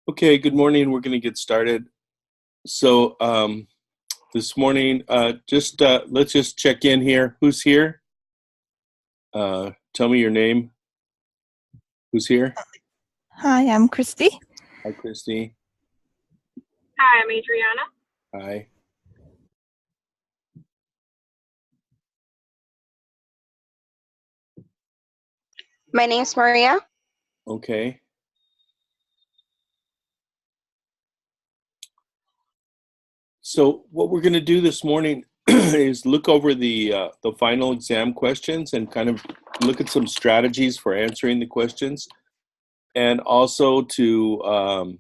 Okay, good morning. We're going to get started. So this morning, let's just check in here. Who's here? Tell me your name. Who's here? Hi, I'm Christy. Hi, Christy. Hi, I'm Adriana. Hi. My name's Maria. Okay. So what we're going to do this morning is look over the final exam questions and kind of look at some strategies for answering the questions, and also to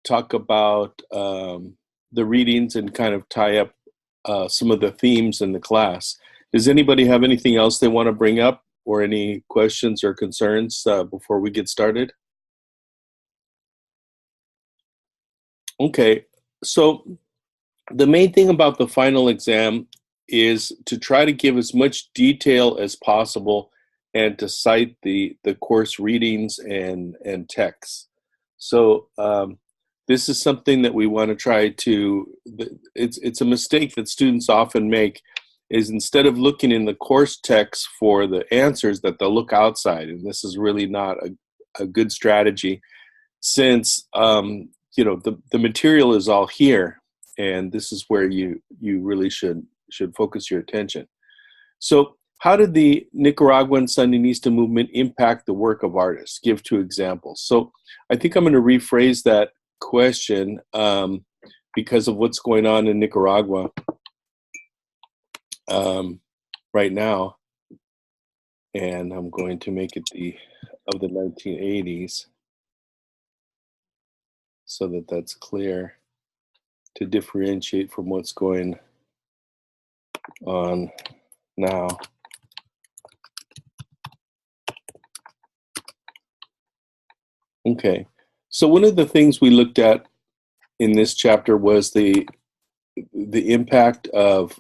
talk about the readings and kind of tie up some of the themes in the class. Does anybody have anything else they want to bring up or any questions or concerns before we get started? Okay, so the main thing about the final exam is to try to give as much detail as possible and to cite the course readings and texts. So this is something that we want to try to, it's a mistake that students often make, is instead of looking in the course text for the answers, that they'll look outside. And this is really not a good strategy, since the material is all here, and this is where you really should focus your attention. So how did the Nicaraguan Sandinista movement impact the work of artists? Give 2 examples. So I think I'm going to rephrase that question because of what's going on in Nicaragua right now. And I'm going to make it of the 1980s so that that's clear, to differentiate from what's going on now. Okay, so one of the things we looked at in this chapter was the impact of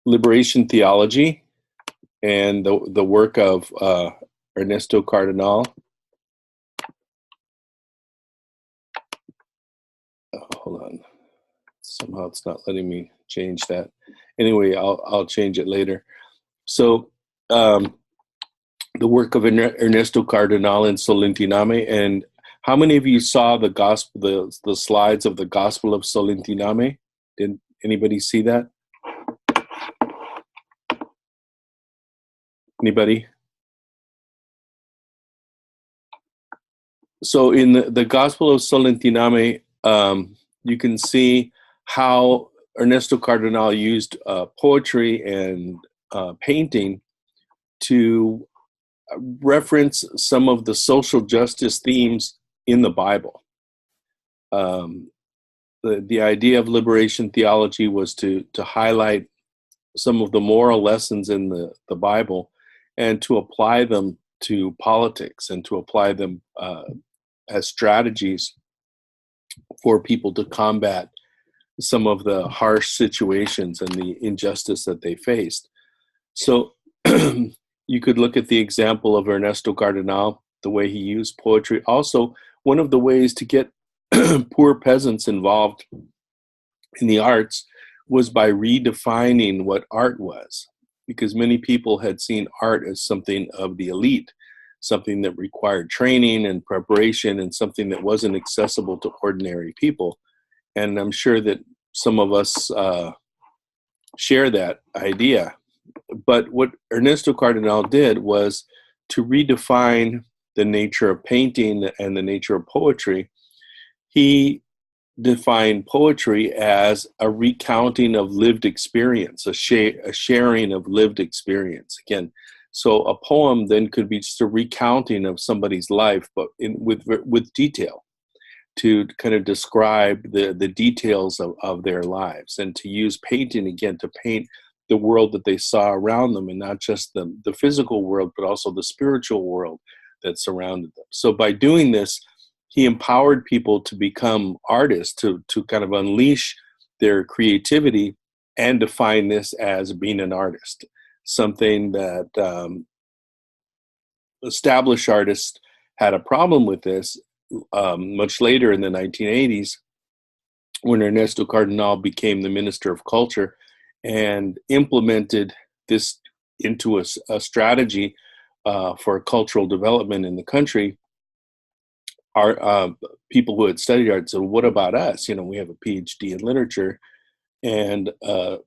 liberation theology and the work of Ernesto Cardenal. Hold on, somehow it's not letting me change that. Anyway, I'll change it later. So the work of Ernesto Cardenal in Solentiname. And how many of you saw the slides of the Gospel of Solentiname? Did anybody see that? Anybody? So in the Gospel of Solentiname, you can see how Ernesto Cardenal used poetry and painting to reference some of the social justice themes in the Bible. The idea of liberation theology was to highlight some of the moral lessons in the Bible and to apply them to politics and to apply them as strategies for people to combat some of the harsh situations and the injustice that they faced. So you could look at the example of Ernesto Cardenal, the way he used poetry. Also, one of the ways to get poor peasants involved in the arts was by redefining what art was, because many people had seen art as something of the elite, something that required training and preparation, and something that wasn't accessible to ordinary people. And I'm sure that some of us share that idea. But what Ernesto Cardenal did was to redefine the nature of painting and the nature of poetry. He defined poetry as a recounting of lived experience, a sharing of lived experience. Again, so a poem then could be just a recounting of somebody's life, but with detail, to kind of describe the details of their lives, and to use painting again to paint the world that they saw around them, and not just the physical world, but also the spiritual world that surrounded them. So by doing this, he empowered people to become artists, to kind of unleash their creativity and define this as being an artist, something that established artists had a problem with this much later in the 1980s when Ernesto Cardenal became the Minister of Culture and implemented this into a strategy for cultural development in the country. Our people who had studied art said, what about us? You know, we have a PhD in literature, and a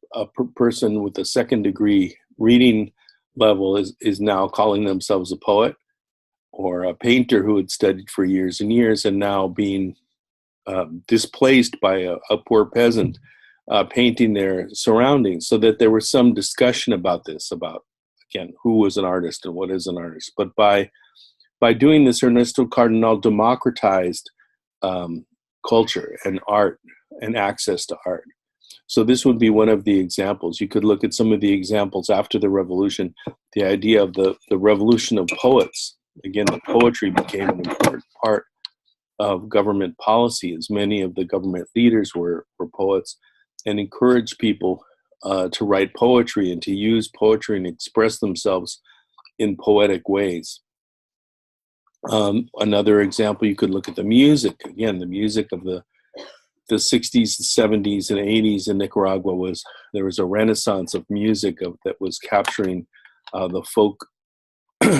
person with a second degree reading level is now calling themselves a poet, or a painter who had studied for years and years and now being displaced by a poor peasant painting their surroundings. So that there was some discussion about this, about, again, who was an artist and what is an artist. But by doing this, Ernesto Cardenal democratized culture and art and access to art. So this would be one of the examples. You could look at some of the examples after the revolution, the idea of the revolution of poets. Again, the poetry became an important part of government policy, as many of the government leaders were poets, and encouraged people to write poetry and to use poetry and express themselves in poetic ways. Another example, you could look at the music. Again, the music of the 60s, 70s, and 80s in Nicaragua there was a renaissance of music that was capturing the folk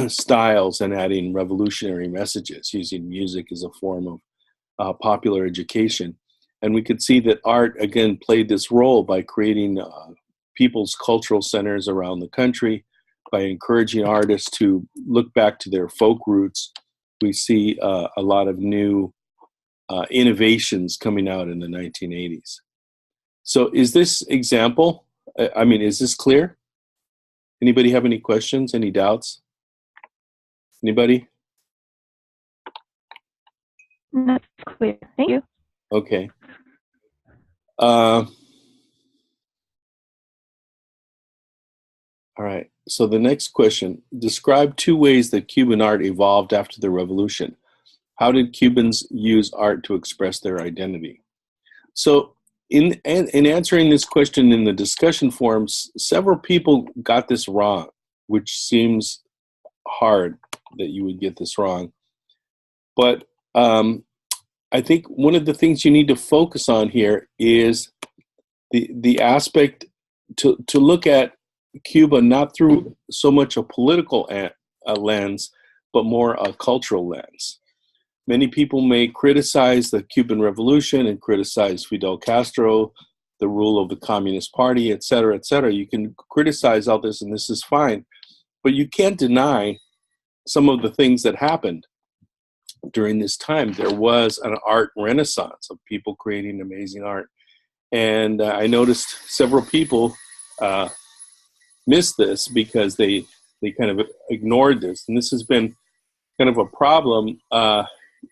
styles and adding revolutionary messages, using music as a form of popular education. And we could see that art, again, played this role by creating people's cultural centers around the country, by encouraging artists to look back to their folk roots. We see a lot of new innovations coming out in the 1980s. So is this example, is this clear? Anybody have any questions, any doubts? Anybody? That's clear. Thank you. Okay. All right. So the next question, describe two ways that Cuban art evolved after the revolution. How did Cubans use art to express their identity? So in answering this question in the discussion forums, several people got this wrong, which seems hard that you would get this wrong. But I think one of the things you need to focus on here is the aspect to look at Cuba not through so much a political lens, but more a cultural lens. Many people may criticize the Cuban Revolution and criticize Fidel Castro, the rule of the Communist Party, et cetera, et cetera. You can criticize all this, and this is fine, but you can't deny some of the things that happened during this time. There was an art renaissance of people creating amazing art. And I noticed several people missed this because they kind of ignored this. And this has been kind of a problem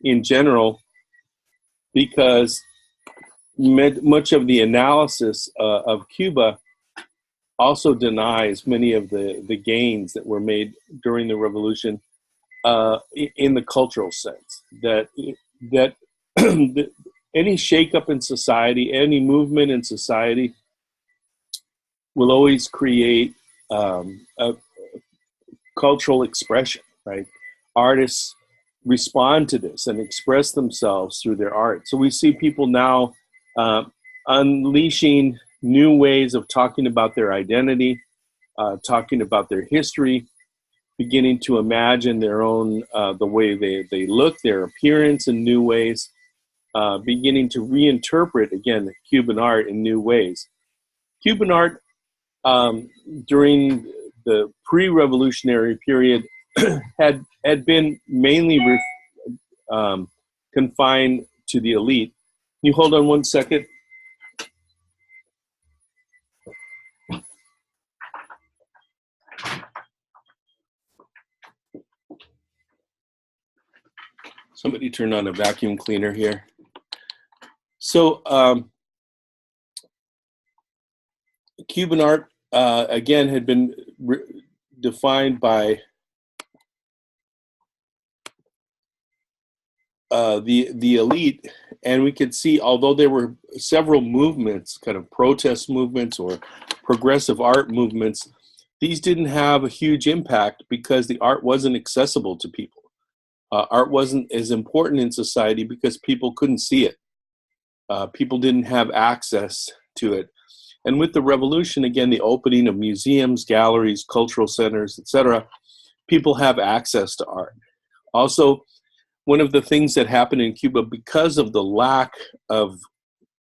in general, because much of the analysis of Cuba also denies many of the gains that were made during the revolution in the cultural sense. That any shakeup in society, any movement in society, will always create a cultural expression, right? Artists respond to this and express themselves through their art. So we see people now unleashing new ways of talking about their identity, talking about their history, beginning to imagine their own, the way they look, their appearance in new ways, beginning to reinterpret, again, Cuban art in new ways. Cuban art during the pre-revolutionary period had been mainly confined to the elite. Can you hold on one second? Somebody turn on a vacuum cleaner here. So Cuban art, again, had been defined by the elite, and we could see, although there were several movements, kind of protest movements or progressive art movements, these didn't have a huge impact because the art wasn't accessible to people. art wasn't as important in society because people couldn't see it. People didn't have access to it. And with the revolution, again, the opening of museums, galleries, cultural centers, etc., people have access to art. Also, one of the things that happened in Cuba, because of the lack of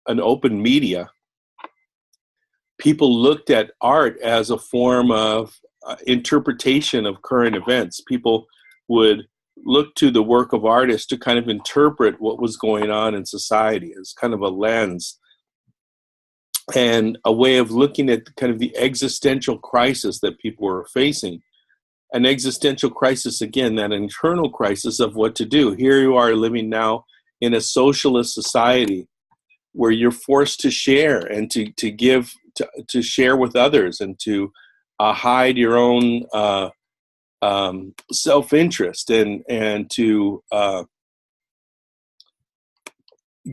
an open media, people looked at art as a form of interpretation of current events. People would look to the work of artists to kind of interpret what was going on in society as kind of a lens and a way of looking at kind of the existential crisis that people were facing. An existential crisis, again, that internal crisis of what to do. Here you are living now in a socialist society where you're forced to share and to give, to share with others and to hide your own self-interest and to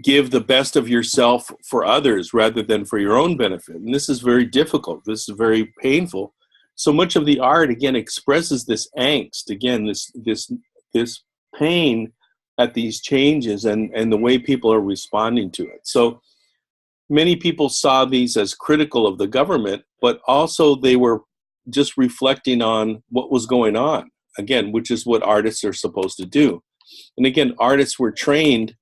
give the best of yourself for others rather than for your own benefit. And this is very difficult. This is very painful. So much of the art, again, expresses this angst, again, this pain at these changes and the way people are responding to it. So many people saw these as critical of the government, but also they were just reflecting on what was going on, again, which is what artists are supposed to do. And again, artists were trained,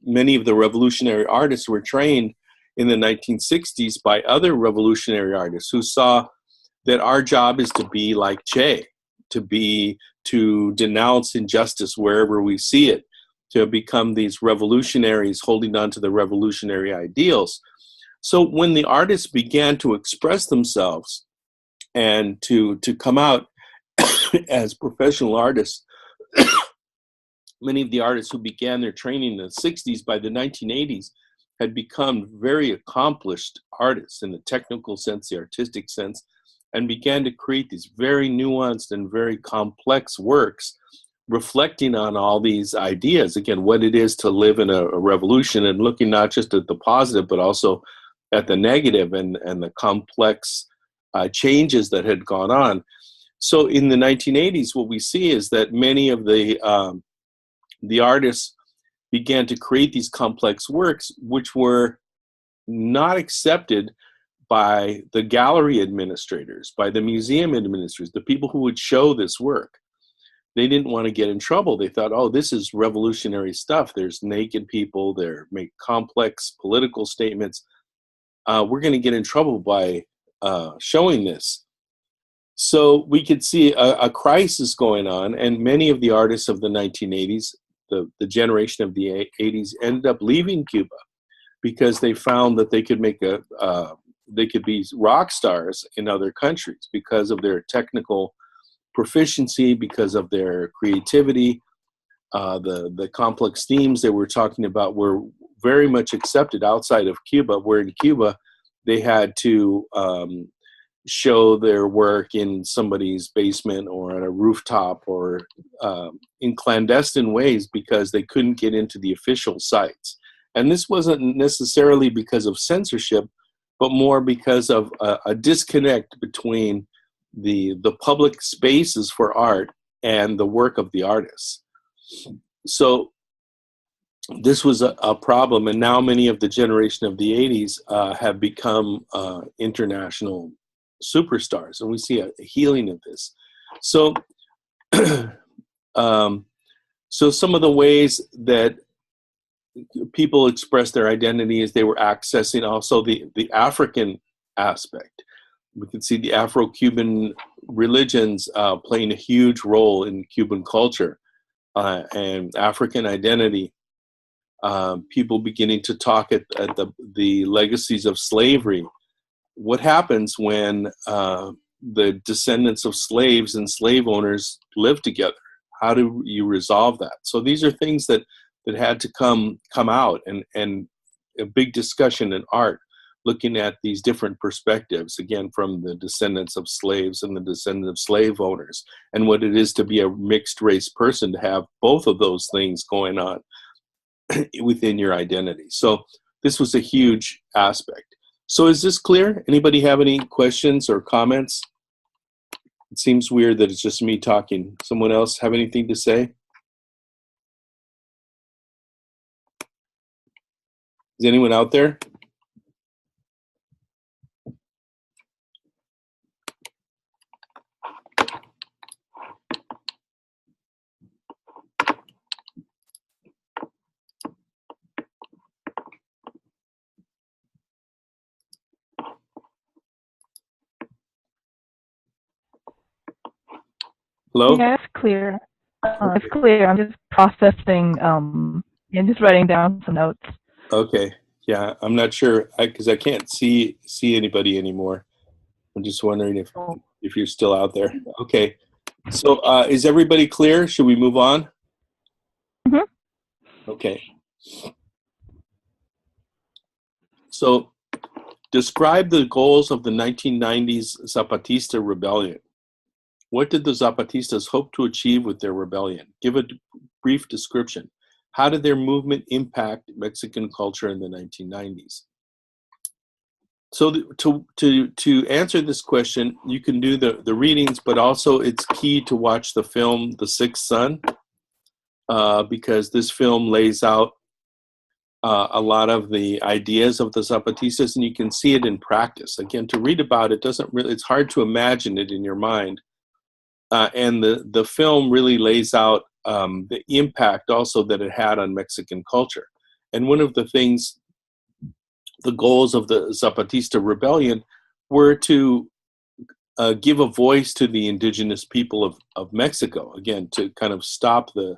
many of the revolutionary artists were trained in the 1960s by other revolutionary artists who saw that our job is to be like Che, to denounce injustice wherever we see it, to become these revolutionaries holding on to the revolutionary ideals. So when the artists began to express themselves and to come out as professional artists, many of the artists who began their training in the 60s, by the 1980s, had become very accomplished artists in the technical sense, the artistic sense, and began to create these very nuanced and very complex works reflecting on all these ideas, again, what it is to live in a revolution and looking not just at the positive, but also at the negative and the complex changes that had gone on. So in the 1980s, what we see is that many of the artists began to create these complex works, which were not accepted by the gallery administrators, by the museum administrators, the people who would show this work. They didn't want to get in trouble. They thought, oh, this is revolutionary stuff. There's naked people, they make complex political statements. We're going to get in trouble by showing this. So we could see a crisis going on, and many of the artists of the 1980s, the generation of the 80s, ended up leaving Cuba because they found that they could they could be rock stars in other countries because of their technical proficiency, because of their creativity. The complex themes they were talking about were very much accepted outside of Cuba, where in Cuba they had to show their work in somebody's basement or on a rooftop or in clandestine ways because they couldn't get into the official sites. And this wasn't necessarily because of censorship, but more because of a disconnect between the public spaces for art and the work of the artists. So this was a problem, and now many of the generation of the 80s have become international superstars, and we see a healing of this. So, so some of the ways that people express their identity is they were accessing also the African aspect. We can see the Afro-Cuban religions playing a huge role in Cuban culture and African identity. People beginning to talk at the legacies of slavery. What happens when the descendants of slaves and slave owners live together? How do you resolve that? So these are things that had to come out, and a big discussion in art, looking at these different perspectives, again, from the descendants of slaves and the descendants of slave owners, and what it is to be a mixed race person, to have both of those things going on within your identity. So this was a huge aspect. So is this clear? Anybody have any questions or comments? It seems weird that it's just me talking. Someone else have anything to say? Is anyone out there? Hello? Yeah, it's clear. It's clear. I'm just processing and just writing down some notes. Okay. Yeah, I'm not sure because I can't see anybody anymore. I'm just wondering if you're still out there. Okay. So is everybody clear? Should we move on? Mhm. Okay. So describe the goals of the 1990s Zapatista Rebellion. What did the Zapatistas hope to achieve with their rebellion? Give a brief description. How did their movement impact Mexican culture in the 1990s? So to answer this question, you can do the readings, but also it's key to watch the film The Sixth Son, because this film lays out a lot of the ideas of the Zapatistas, and you can see it in practice. Again, to read about it doesn't really, it's hard to imagine it in your mind. And the film really lays out the impact also that it had on Mexican culture. And one of the things, the goals of the Zapatista Rebellion were to give a voice to the indigenous people of Mexico, again, to kind of stop the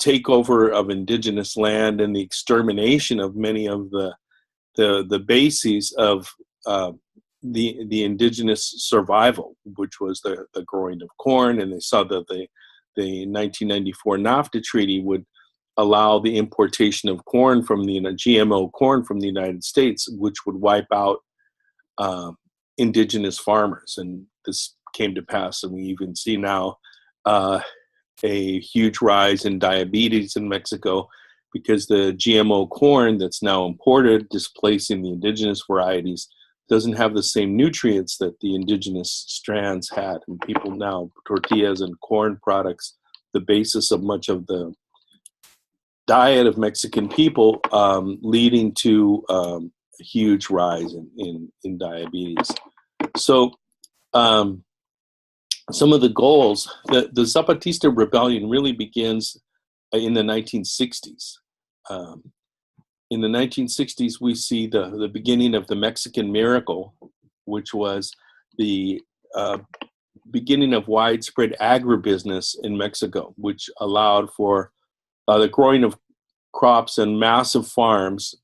takeover of indigenous land and the extermination of many of the bases of the indigenous survival, which was the growing of corn. And they saw that the 1994 NAFTA treaty would allow the importation of corn from the GMO corn from the United States, which would wipe out indigenous farmers. And this came to pass, and we even see now a huge rise in diabetes in Mexico because the GMO corn that's now imported, displacing the indigenous varieties, doesn't have the same nutrients that the indigenous strands had. And people now, tortillas and corn products, the basis of much of the diet of Mexican people, leading to a huge rise in diabetes. So some of the goals, the Zapatista Rebellion really begins in the 1960s. In the 1960s, we see the beginning of the Mexican Miracle, which was the beginning of widespread agribusiness in Mexico, which allowed for the growing of crops and massive farms.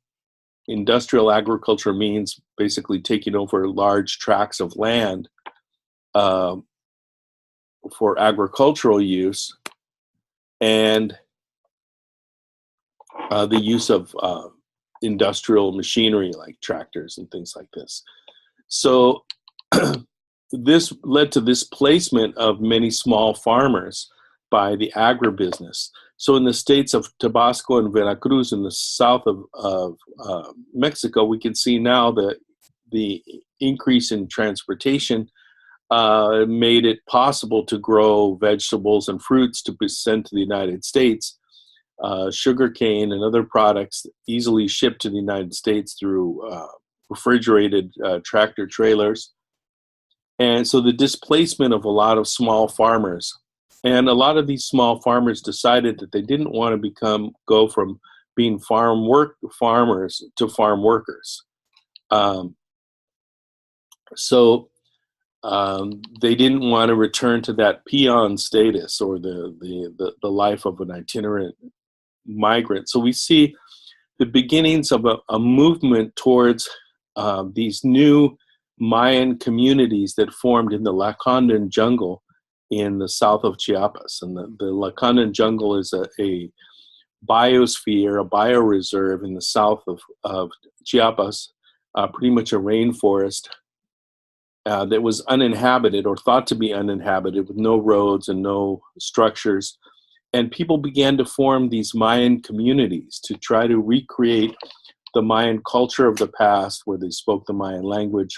Industrial agriculture means basically taking over large tracts of land for agricultural use, and the use of industrial machinery like tractors and things like this. So this led to displacement of many small farmers by the agribusiness. So in the states of Tabasco and Veracruz in the south of Mexico, we can see now that the increase in transportation made it possible to grow vegetables and fruits to be sent to the United States. Sugarcane and other products easily shipped to the United States through refrigerated tractor trailers. And so the displacement of a lot of small farmers, and a lot of these small farmers decided that they didn't want to go from being farmers to farm workers. So they didn't want to return to that peon status or the life of an itinerant migrant. So we see the beginnings of a movement towards these new Mayan communities that formed in the Lacandan jungle in the south of Chiapas. And the Lacandan jungle is a biosphere, a bioreserve in the south of Chiapas, pretty much a rainforest that was uninhabited or thought to be uninhabited, with no roads and no structures. And people began to form these Mayan communities to try to recreate the Mayan culture of the past, where they spoke the Mayan language,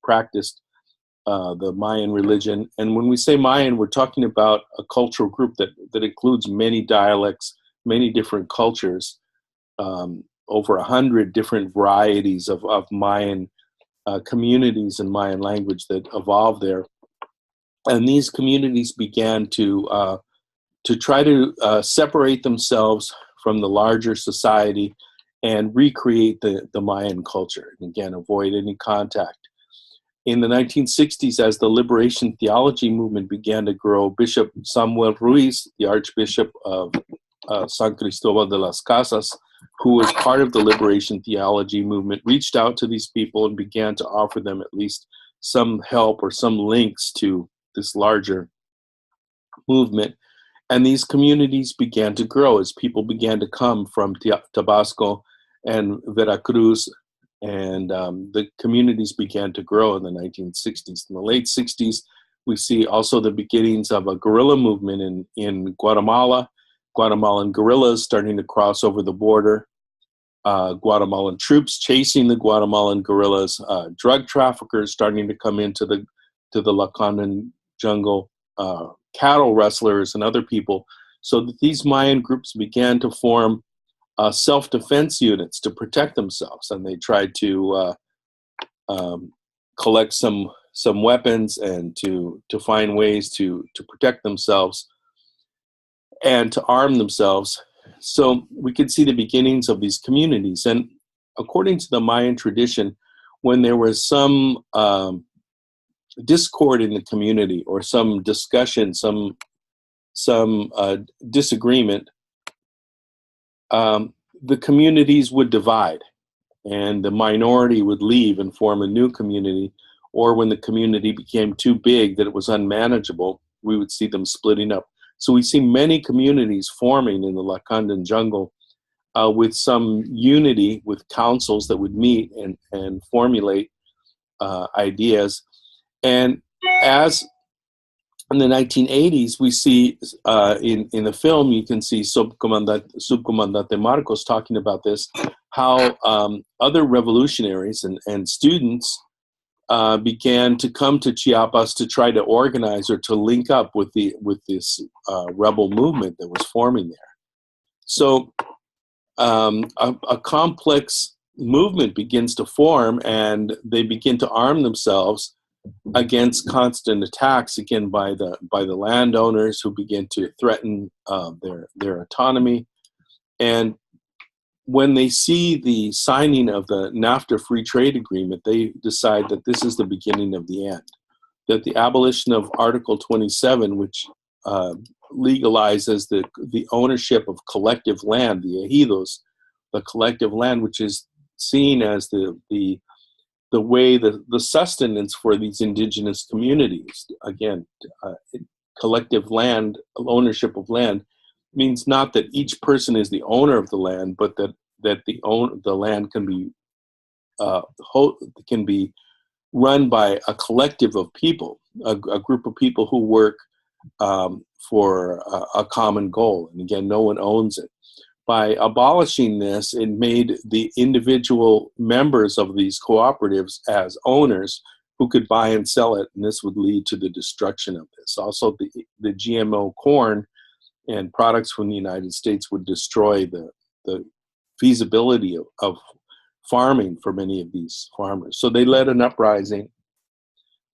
practiced the Mayan religion. And when we say Mayan, we're talking about a cultural group that includes many dialects, many different cultures, over 100 different varieties of Mayan communities and Mayan language that evolved there. And these communities began to try to separate themselves from the larger society and recreate the Mayan culture, and again, avoid any contact. In the 1960s, as the liberation theology movement began to grow, Bishop Samuel Ruiz, the Archbishop of San Cristobal de las Casas, who was part of the liberation theology movement, reached out to these people and began to offer them at least some help or some links to this larger movement. And these communities began to grow as people began to come from Tabasco and Veracruz, and the communities began to grow in the 1960s. In the late 60s, we see also the beginnings of a guerrilla movement in Guatemala, Guatemalan guerrillas starting to cross over the border, Guatemalan troops chasing the Guatemalan guerrillas, drug traffickers starting to come into the Lacandan jungle, cattle rustlers and other people, so that these Mayan groups began to form self-defense units to protect themselves, and they tried to collect some weapons and to find ways to protect themselves and to arm themselves. So we could see the beginnings of these communities. And according to the Mayan tradition, when there was some discord in the community or some discussion, some disagreement, the communities would divide, and the minority would leave and form a new community. Or when the community became too big that it was unmanageable, we would see them splitting up. So we see many communities forming in the Lacandan jungle with some unity, with councils that would meet and formulate ideas. And as in the 1980s, we see in the film, you can see Subcomandante Marcos talking about this, how other revolutionaries and students began to come to Chiapas to try to organize or to link up with this rebel movement that was forming there. So a complex movement begins to form, and they begin to arm themselves against constant attacks, again by the landowners who begin to threaten their autonomy. And when they see the signing of the NAFTA free trade agreement, they decide that this is the beginning of the end, that the abolition of Article 27, which legalizes the ownership of collective land, the ejidos, the collective land, which is seen as the way the sustenance for these indigenous communities. Again, collective land, ownership of land, means not that each person is the owner of the land, but that the land can be run by a collective of people, a group of people who work for a common goal. And again, no one owns it. By abolishing this, it made the individual members of these cooperatives as owners who could buy and sell it, and this would lead to the destruction of this. Also, the GMO corn and products from the United States would destroy the feasibility of farming for many of these farmers. So they led an uprising,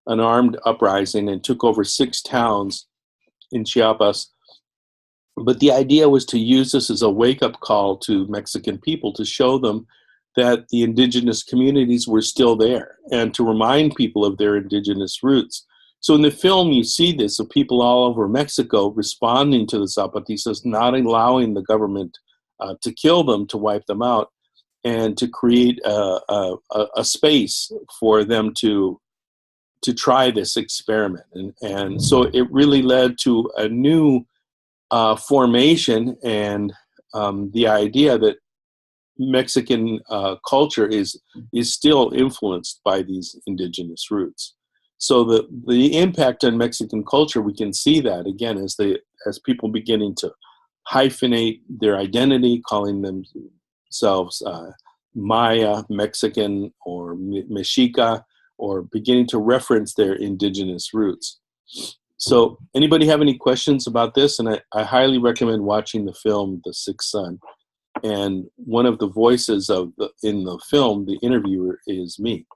an armed uprising, and took over 6 towns in Chiapas. But the idea was to use this as a wake-up call to Mexican people, to show them that the indigenous communities were still there and to remind people of their indigenous roots. So in the film, you see this of people all over Mexico responding to the Zapatistas, not allowing the government to kill them, to wipe them out, and to create a space for them to try this experiment. And so it really led to a new formation and the idea that Mexican culture is still influenced by these indigenous roots. So the impact on Mexican culture, we can see that again as people beginning to hyphenate their identity, calling themselves Maya, Mexican, or Mexica, or beginning to reference their indigenous roots. So anybody have any questions about this? And I highly recommend watching the film, The Sixth Son. And one of the voices in the film, the interviewer, is me.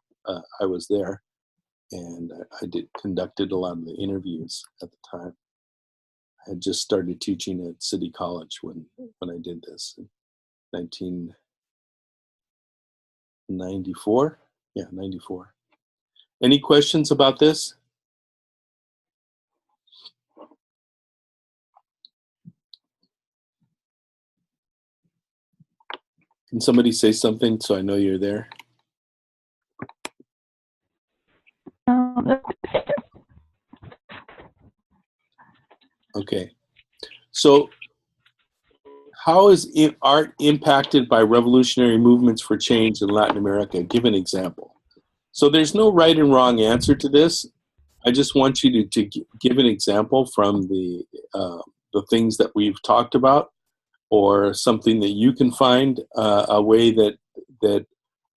I was there, and I conducted a lot of the interviews at the time. I had just started teaching at City College when I did this in 1994. Yeah, 94. Any questions about this? Can somebody say something so I know you're there? Okay. So how is art impacted by revolutionary movements for change in Latin America? Give an example. So there's no right and wrong answer to this. I just want you to give an example from the things that we've talked about, or something that you can find, a way that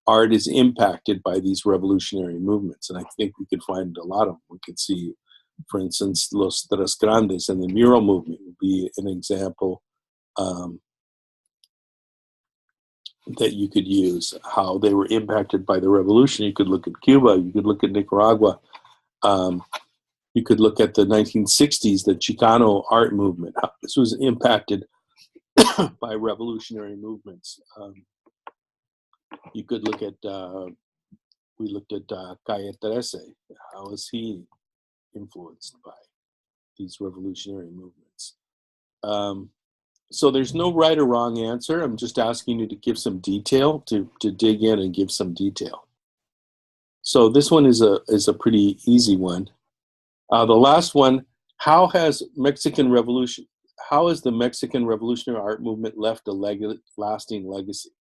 art is impacted by these revolutionary movements. And I think we could find a lot of them. We could see, for instance, Los Tres Grandes and the mural movement would be an example that you could use, how they were impacted by the revolution. You could look at Cuba, you could look at Nicaragua, you could look at the 1960s, the Chicano art movement. How this was impacted by revolutionary movements. You could look at, we looked at Calle 13. How is he influenced by these revolutionary movements? So there's no right or wrong answer. I'm just asking you to give some detail, to dig in and give some detail. So this one is a pretty easy one. The last one, how has the Mexican revolutionary art movement left a lasting legacy?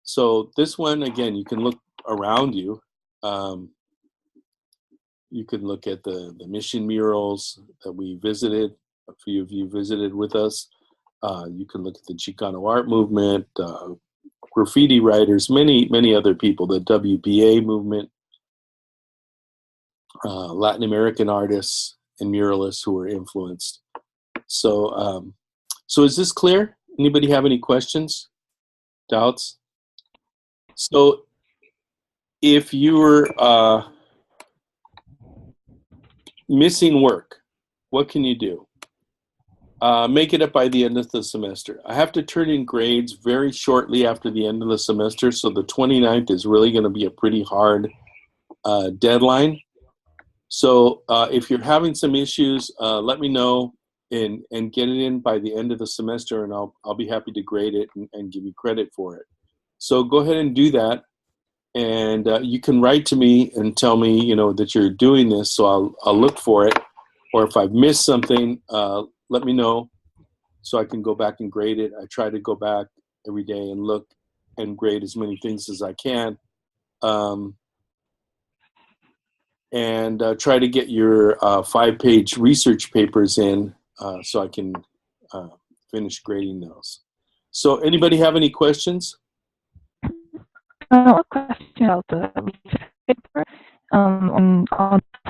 So this one, again, you can look around you. You can look at the mission murals that we visited. A few of you visited with us. You can look at the Chicano art movement, graffiti writers, many other people, the WPA movement, Latin American artists and muralists who were influenced. So, so is this clear? Anybody have any questions, doubts? So if you were missing work, what can you do? Make it up by the end of the semester. I have to turn in grades very shortly after the end of the semester, so the 29th is really going to be a pretty hard deadline. So if you're having some issues, let me know and get it in by the end of the semester, and I'll be happy to grade it and give you credit for it. So go ahead and do that, and you can write to me and tell me, you know, that you're doing this, so I'll look for it. Or if I've missed something, let me know so I can go back and grade it. I try to go back every day and look and grade as many things as I can. And try to get your 5-page research papers in so I can finish grading those. So anybody have any questions? A question about the research paper.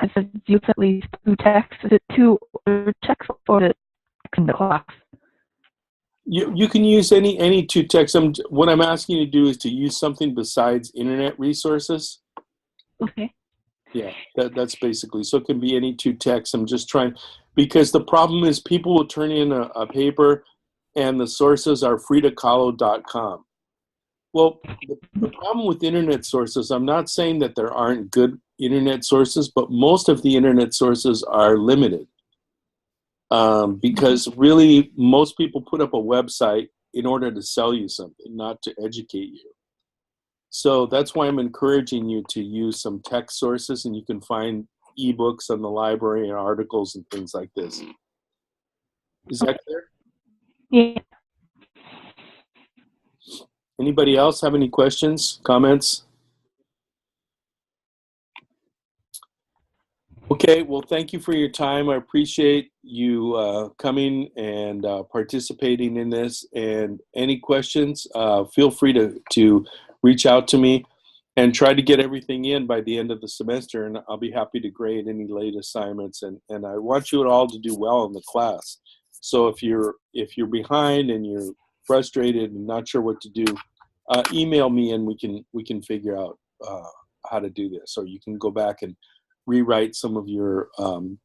It says use at least 2 texts. Is it 2 texts or is it in the class? You can use any 2 texts. What I'm asking you to do is to use something besides internet resources. Okay. Yeah, that's basically, so it can be any 2 texts. I'm just trying, because the problem is people will turn in a paper and the sources are fritacalo.com. Well, the problem with internet sources, I'm not saying that there aren't good internet sources, but most of the internet sources are limited. Because really most people put up a website in order to sell you something, not to educate you. So that's why I'm encouraging you to use some text sources, and you can find ebooks on the library and articles and things like this. Is that clear? Yeah. Anybody else have any questions, comments? Okay, well, thank you for your time. I appreciate you coming and participating in this. And any questions, feel free to reach out to me and try to get everything in by the end of the semester. And I'll be happy to grade any late assignments. And I want you all to do well in the class. So if you're behind and frustrated and not sure what to do, email me and we can figure out how to do this. Or you can go back and rewrite some of your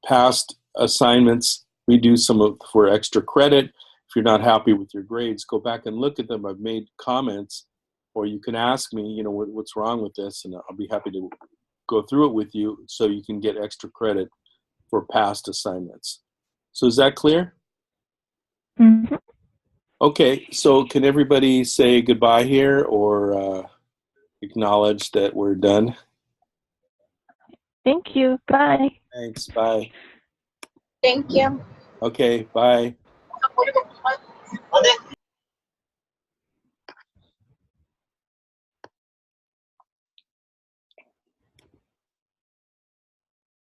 past assignments, redo some of for extra credit. If you're not happy with your grades, go back and look at them. I've made comments, or you can ask me, you know, what's wrong with this, and I'll be happy to go through it with you so you can get extra credit for past assignments. So is that clear? Mm-hmm. Okay, so can everybody say goodbye here or acknowledge that we're done? Thank you. Bye. Thanks, bye. Thank you. Okay, bye.